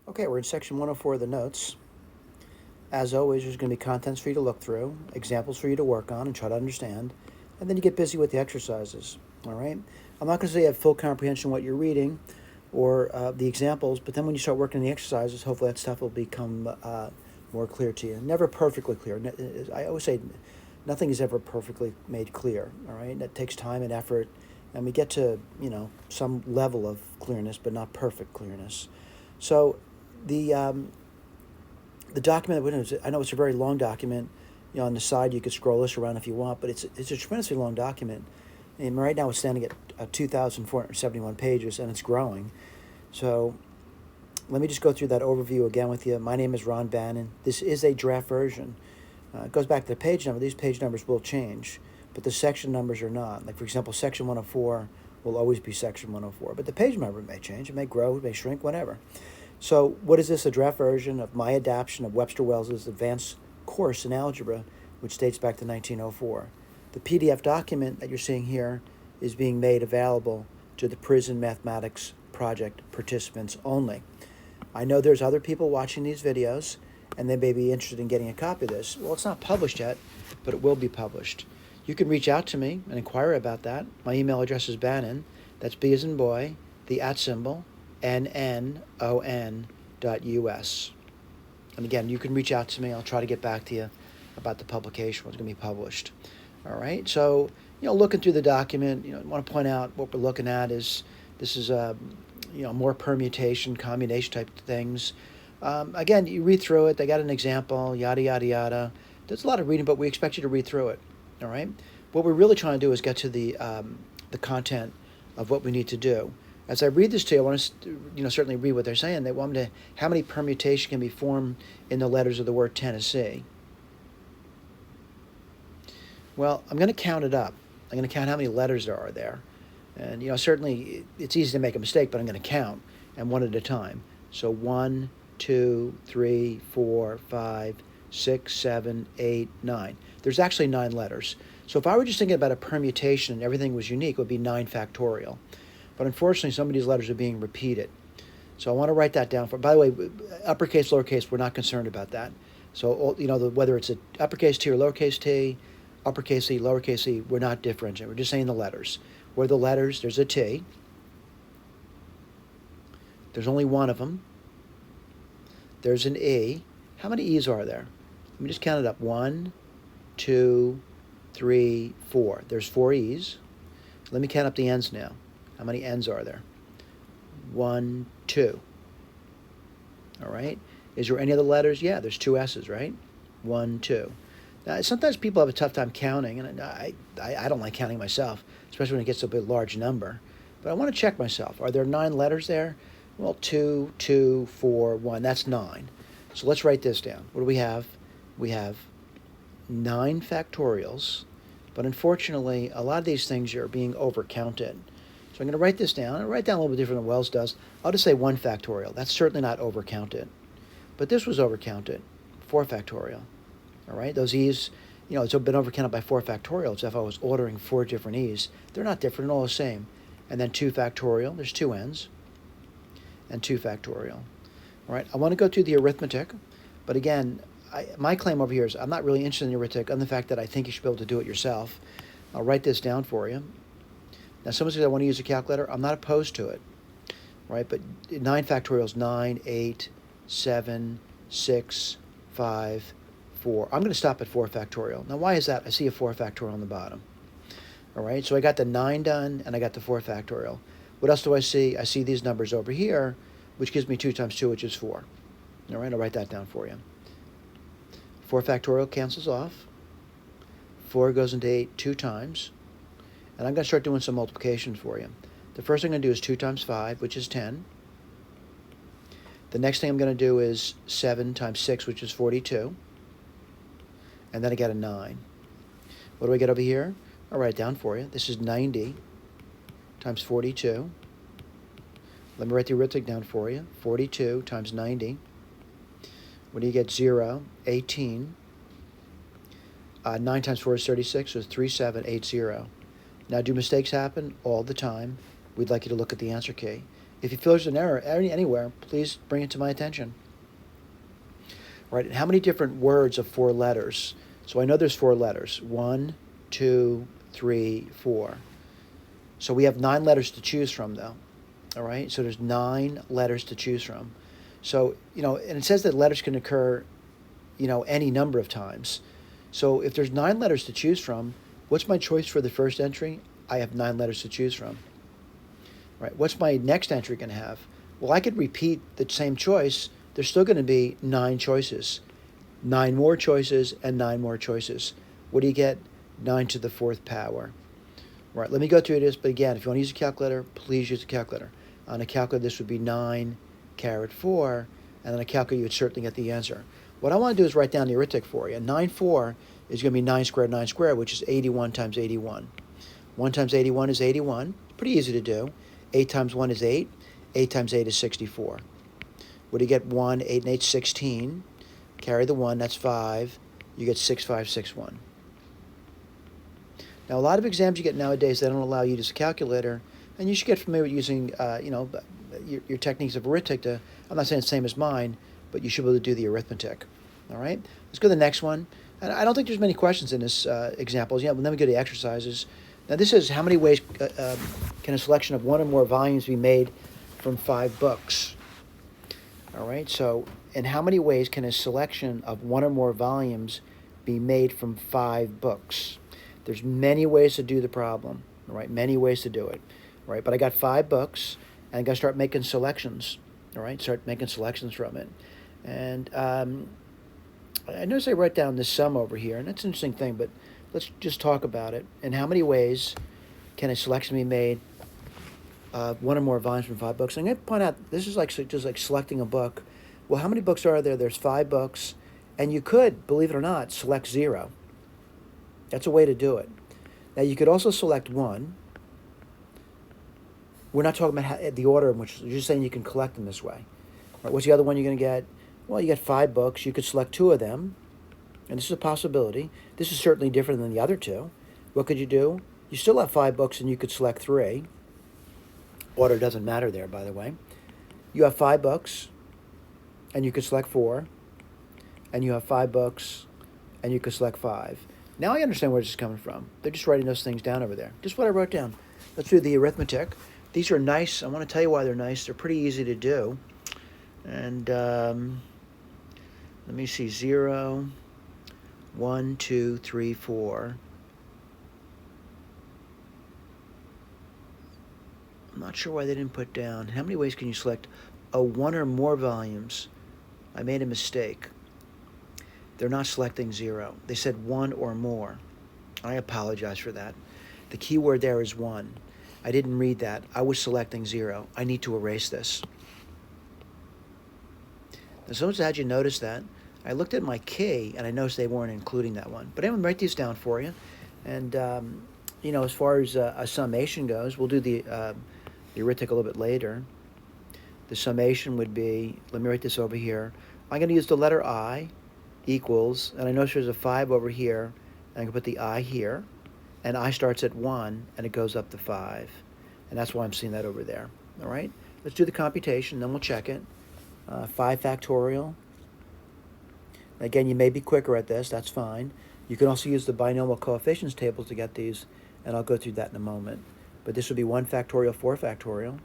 Okay, we're in section 104 of the notes. As always, there's going to be contents for you to look through, examples for you to work on and try to understand, and then you get busy with the exercises. All right? I'm not going to say you have full comprehension of what you're reading or the examples, but then when you start working on the exercises, hopefully that stuff will become more clear to you. Never perfectly clear. I always say nothing is ever perfectly made clear. All right? That takes time and effort, and we get to, some level of clearness, but not perfect clearness. So the document, I know it's a very long document. On the side you could scroll this around if you want, but it's a tremendously long document. And right now it's standing at 2,471 pages, and it's growing. So let me just go through that overview again with you. My name is Ron Bannon. This is a draft version. It goes back to the page number. These page numbers will change, but the section numbers are not. Like, for example, section 104 will always be section 104, but the page number may change. It may grow, it may shrink, whatever. So what is this? A draft version of my adaptation of Webster Wells Advanced Course in Algebra, which dates back to 1904. The PDF document that you're seeing here is being made available to the Prison Mathematics Project participants only. I know there's other people watching these videos, and they may be interested in getting a copy of this. Well, it's not published yet, but it will be published. You can reach out to me and inquire about that. My email address is Bannon. That's B as in boy, the @ symbol, nnon.us. And again, you can reach out to me. I'll try to get back to you about the publication, what's going to be published. All right. So, looking through the document, I want to point out what we're looking at is this is more permutation, combination type things. Again, you read through it. They got an example, yada, yada, yada. There's a lot of reading, but we expect you to read through it. All right. What we're really trying to do is get to the content of what we need to do. As I read this to you, I want to, certainly read what they're saying. They want me to, how many permutations can be formed in the letters of the word Tennessee? Well, I'm going to count it up. I'm going to count how many letters there are there. And, certainly it's easy to make a mistake, but I'm going to count, and one at a time. So 1, 2, 3, 4, 5, 6, 7, 8, 9. There's actually 9 letters. So if I were just thinking about a permutation and everything was unique, it would be 9 factorial. But unfortunately, some of these letters are being repeated. So I want to write that down. By the way, uppercase, lowercase, we're not concerned about that. So, whether it's an uppercase T or lowercase t, uppercase E, lowercase e, we're not differentiating. We're just saying the letters. Where the letters, there's a T. There's only one of them. There's an E. How many E's are there? Let me just count it up. 1, 2, 3, 4. There's 4 E's. Let me count up the N's now. How many N's are there? 1, 2. All right. Is there any other letters? Yeah, there's 2 S's, right? 1, 2. Now, sometimes people have a tough time counting, and I don't like counting myself, especially when it gets to a bit large number. But I want to check myself. Are there 9 letters there? Well, 2, 2, 4, 1. That's 9. So let's write this down. What do we have? We have 9 factorials, but unfortunately, a lot of these things are being overcounted. So I'm going to write this down. I'll write down a little bit different than Wells does. I'll just say 1 factorial. That's certainly not overcounted. But this was overcounted. 4 factorial. All right? Those E's, it's been overcounted by 4 factorial. So if I was ordering 4 different E's, they're not different, they're all the same. And then 2 factorial. There's 2 N's. And 2 factorial. All right? I want to go through the arithmetic. But again, my claim over here is I'm not really interested in the arithmetic other than the fact that I think you should be able to do it yourself. I'll write this down for you. Now, someone says I want to use a calculator. I'm not opposed to it, right? But 9 factorial is 9, 8, 7, 6, 5, 4. I'm going to stop at 4 factorial. Now, why is that? I see a 4 factorial on the bottom. All right, so I got the 9 done, and I got the 4 factorial. What else do I see? I see these numbers over here, which gives me 2 times 2, which is 4. All right, I'll write that down for you. 4 factorial cancels off. 4 goes into 8 2 times. And I'm going to start doing some multiplications for you. The first thing I'm going to do is 2 times 5, which is 10. The next thing I'm going to do is 7 times 6, which is 42. And then I get a 9. What do I get over here? I'll write it down for you. This is 90 times 42. Let me write the arithmetic down for you. 42 times 90. What do you get? 0, 18. 9 times 4 is 36, so it's 3780. Now, do mistakes happen? All the time. We'd like you to look at the answer key. If you feel there's an error anywhere, please bring it to my attention. Right, and how many different words of 4 letters? So I know there's 4 letters. 1, 2, 3, 4. So we have 9 letters to choose from, though. All right, so there's 9 letters to choose from. So, and it says that letters can occur, any number of times. So if there's 9 letters to choose from, what's my choice for the first entry? I have 9 letters to choose from. Right, what's my next entry going to have? Well, I could repeat the same choice. There's still going to be 9 choices. 9 more choices and 9 more choices. What do you get? 9 to the 4th power. Right, let me go through this, but again, if you want to use a calculator, please use a calculator. On a calculator, this would be 9 caret 4, and on a calculator, you would certainly get the answer. What I want to do is write down the arithmetic for you. 9 4 is going to be 9 squared, which is 81 times 81. 1 times 81 is 81. Pretty easy to do. 8 times 1 is 8. 8 times 8 is 64. What do you get? 1, 8 and 8, 16. Carry the 1, that's 5. You get 6561. Now, a lot of exams you get nowadays, they don't allow you to use a calculator, and you should get familiar with using, your techniques of arithmetic. I'm not saying it's the same as mine, but you should be able to do the arithmetic. All right? Let's go to the next one. And I don't think there's many questions in this examples. Yeah, well, then we go to the exercises. Now, this is how many ways can a selection of 1 or more volumes be made from 5 books? All right, so in how many ways can a selection of 1 or more volumes be made from 5 books? There's many ways to do the problem, all right? Many ways to do it, all right? But I got 5 books, and I got to start making selections, all right? Start making selections from it. And I notice I write down this sum over here, and that's an interesting thing, but let's just talk about it. In how many ways can a selection be made 1 or more volumes from 5 books? I'm going to point out, this is just like selecting a book. Well, how many books are there? There's 5 books, and you could, believe it or not, select 0. That's a way to do it. Now, you could also select 1. We're not talking about the order in which, you're just saying you can collect them this way. Right, what's the other one you're going to get? Well, you get 5 books. You could select 2 of them, and this is a possibility. This is certainly different than the other 2. What could you do? You still have 5 books, and you could select 3. Order doesn't matter there, by the way. You have 5 books, and you could select 4. And you have 5 books, and you could select 5. Now I understand where this is coming from. They're just writing those things down over there. Just what I wrote down. Let's do the arithmetic. These are nice. I want to tell you why they're nice. They're pretty easy to do. And let me see. 0, 1, 2, 3, 4. I'm not sure why they didn't put down. How many ways can you select 1 or more volumes? I made a mistake. They're not selecting 0. They said 1 or more. I apologize for that. The key word there is 1. I didn't read that. I was selecting 0. I need to erase this. Now, someone's had you notice that. I looked at my key, and I noticed they weren't including that one. But I'm going to write these down for you. And, as far as a summation goes, we'll do the arithmetic a little bit later. The summation would be, let me write this over here. I'm going to use the letter I equals, and I notice there's a 5 over here, and I can put the I here, and I starts at 1, and it goes up to 5. And that's why I'm seeing that over there. All right? Let's do the computation, then we'll check it. 5 factorial. Again, you may be quicker at this. That's fine. You can also use the binomial coefficients tables to get these, and I'll go through that in a moment. But this would be 1 factorial, 4 factorial.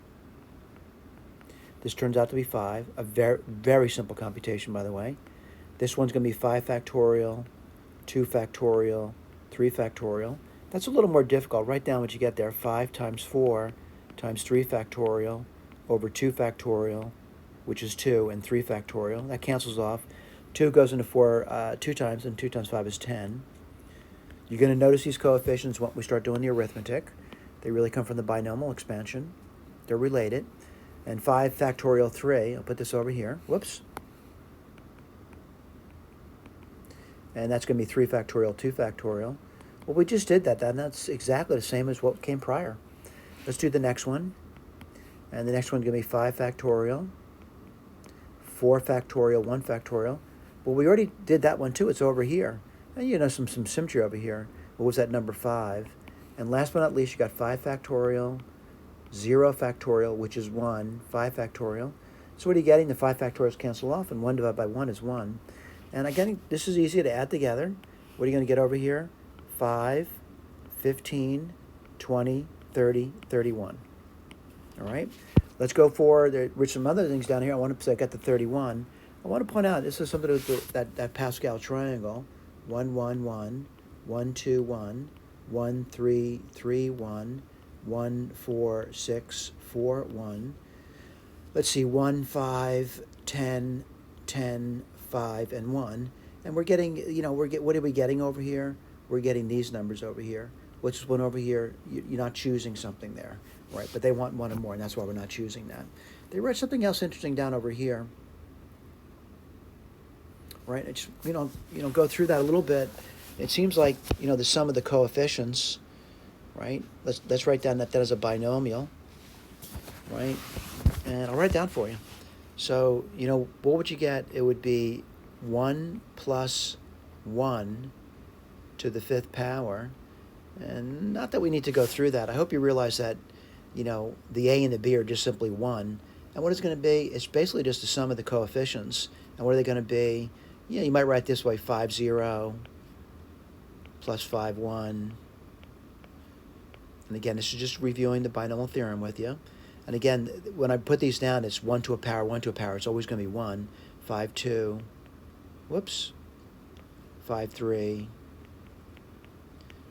This turns out to be 5. A very, very simple computation, by the way. This one's going to be 5 factorial, 2 factorial, 3 factorial. That's a little more difficult. Write down what you get there. 5 times 4 times 3 factorial over 2 factorial, which is 2, and 3 factorial. That cancels off. 2 goes into 4 2 times, and 2 times 5 is 10. You're going to notice these coefficients when we start doing the arithmetic. They really come from the binomial expansion. They're related. And 5 factorial 3, I'll put this over here. Whoops. And that's going to be 3 factorial, 2 factorial. Well, we just did that. That's exactly the same as what came prior. Let's do the next one. And the next one's going to be 5 factorial, 4 factorial, 1 factorial. Well, we already did that one too. It's over here. And some symmetry over here. What was that number 5? And last but not least, you got 5 factorial, 0 factorial, which is 1, 5 factorial. So what are you getting? The 5 factorials cancel off, and 1 divided by 1 is 1. And again, this is easy to add together. What are you going to get over here? 5, 15, 20, 30, 31. All right? Let's go for, there's some other things down here. I want to say I got the 31. I want to point out, this is something to do with that Pascal triangle. 1, 1, 1, 1, 2, 1, 1, 3, 3, 1, 1, 4, 6, 4, 1. Let's see, 1, 5, 10, 10, 5, and 1. And we're getting, what are we getting over here? We're getting these numbers over here. What's this one over here? You're not choosing something there, right? But they want 1 or more, and that's why we're not choosing that. They wrote something else interesting down over here, right? It's, go through that a little bit. It seems like, the sum of the coefficients, right? Let's write down that is a binomial, right? And I'll write it down for you. So, what would you get? It would be 1 plus 1 to the 5th power. And not that we need to go through that. I hope you realize that, the A and the B are just simply 1. And what it's going to be, it's basically just the sum of the coefficients. And what are they going to be? You might write this way, 5, 0 plus 5, 1. And again, this is just reviewing the binomial theorem with you. And again, when I put these down, it's 1 to a power, 1 to a power. It's always going to be 1, 5, 2, whoops, 5, 3,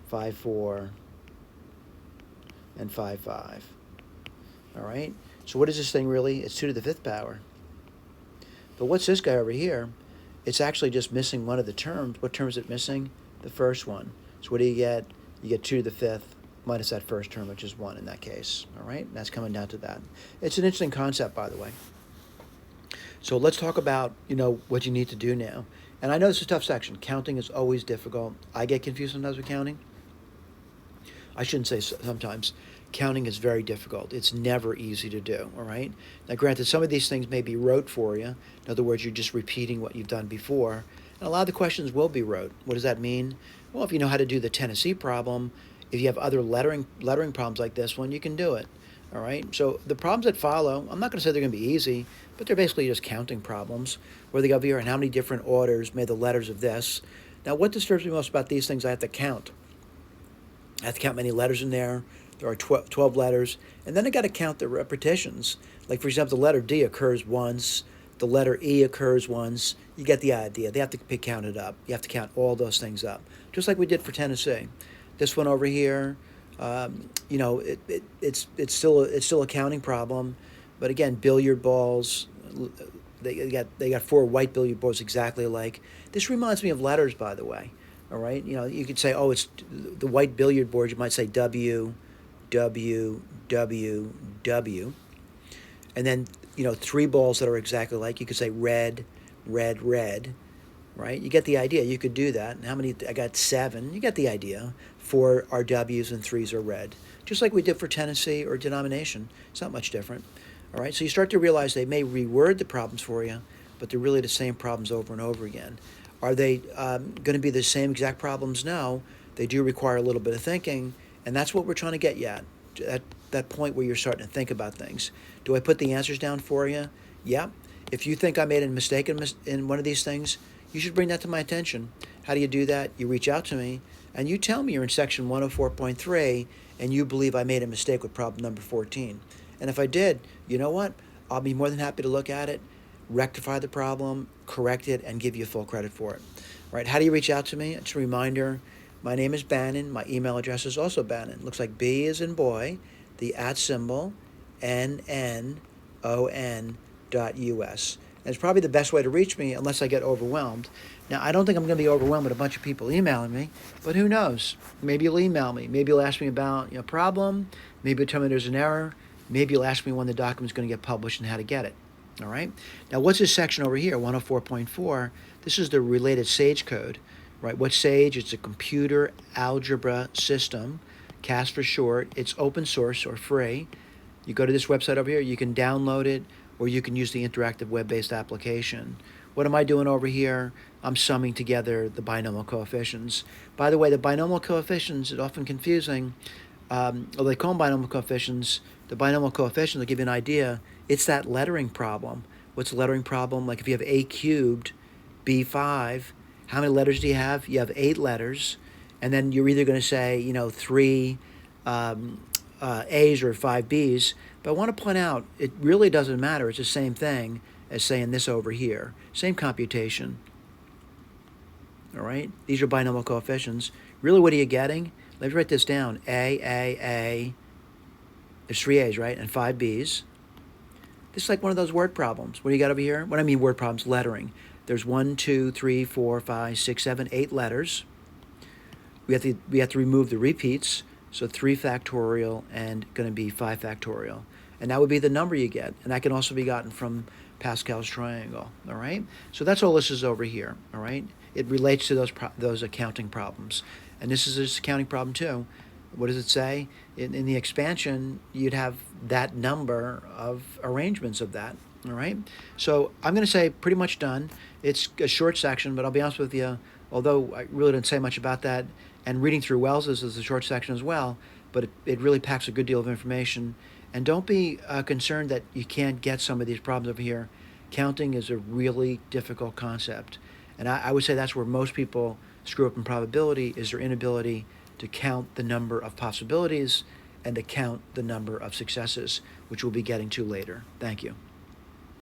5, 4, and 5, 5. All right? So what is this thing really? It's 2 to the 5th power. But what's this guy over here? It's actually just missing one of the terms. What term is it missing? The first one. So what do you get? You get 2 to the 5th minus that first term, which is 1 in that case. All right? That's coming down to that. It's an interesting concept, by the way. So let's talk about, what you need to do now. And I know this is a tough section. Counting is always difficult. I get confused sometimes with counting. I shouldn't say sometimes. Counting is very difficult. It's never easy to do, all right? Now, granted, some of these things may be rote for you. In other words, you're just repeating what you've done before. And a lot of the questions will be rote. What does that mean? Well, if you know how to do the Tennessee problem, if you have other lettering problems like this one, you can do it, all right? So the problems that follow, I'm not going to say they're going to be easy, but they're basically just counting problems, where they go over here and how many different orders made the letters of this. Now, what disturbs me most about these things, I have to count. I have to count many letters in there. There are 12 letters. And then I got to count the repetitions. Like, for example, the letter D occurs once. The letter E occurs once. You get the idea. They have to be counted up. You have to count all those things up, just like we did for Tennessee. This one over here, it's still a counting problem. But again, billiard balls, they got 4 white billiard balls exactly alike. This reminds me of letters, by the way. All right, you could say, oh, it's the white billiard board. You might say W, W, W, W, and then 3 balls that are exactly alike. You could say red, red, red. Right? You get the idea. You could do that. And how many? I got 7. You get the idea. 4 are W's and 3s are red. Just like we did for Tennessee or denomination. It's not much different. All right? So you start to realize they may reword the problems for you, but they're really the same problems over and over again. Are they going to be the same exact problems? No. They do require a little bit of thinking, and that's what we're trying to get you at that point where you're starting to think about things. Do I put the answers down for you? Yeah. If you think I made a mistake in one of these things, you should bring that to my attention. How do you do that? You reach out to me, and you tell me you're in section 104.3, and you believe I made a mistake with problem number 14. And if I did, you know what? I'll be more than happy to look at it, rectify the problem, correct it, and give you full credit for it. All right, how do you reach out to me? It's a reminder. My name is Bannon. My email address is also Bannon. Looks like B as in boy, the @ symbol, NNON.US. And it's probably the best way to reach me unless I get overwhelmed. Now, I don't think I'm going to be overwhelmed with a bunch of people emailing me, but who knows? Maybe you'll email me. Maybe you'll ask me about a problem. Maybe you'll tell me there's an error. Maybe you'll ask me when the document's going to get published and how to get it. All right? Now, what's this section over here, 104.4? This is the related SAGE code, right? What's SAGE? It's a computer algebra system, CAS for short. It's open source or free. You go to this website over here. You can download it, or you can use the interactive web-based application. What am I doing over here? I'm summing together the binomial coefficients. By the way, the binomial coefficients is often confusing. They call them binomial coefficients, The binomial coefficients will give you an idea. It's that lettering problem. What's the lettering problem? Like if you have a cubed, b5, how many letters do you have? You have 8 letters, and then you're either going to say, 3 A's or 5 B's. But I want to point out, it really doesn't matter. It's the same thing as saying this over here. Same computation. All right? These are binomial coefficients. Really, what are you getting? Let me write this down. A. There's 3 A's, right? And 5 B's. This is like one of those word problems. What do you got over here? What I mean word problems, lettering. There's 1, 2, 3, 4, 5, 6, 7, 8 letters. We have to remove the repeats. So 3 factorial and going to be 5 factorial. And that would be the number you get. And that can also be gotten from Pascal's triangle. All right? So that's all this is over here. All right? It relates to those accounting problems. And this is this accounting problem too. What does it say? In the expansion, you'd have that number of arrangements of that. All right? So I'm going to say pretty much done. It's a short section, but I'll be honest with you, although I really didn't say much about that, and reading through Wells's is a short section as well, but it really packs a good deal of information. And don't be concerned that you can't get some of these problems over here. Counting is a really difficult concept. And I would say that's where most people screw up in probability, is their inability to count the number of possibilities and to count the number of successes, which we'll be getting to later. Thank you.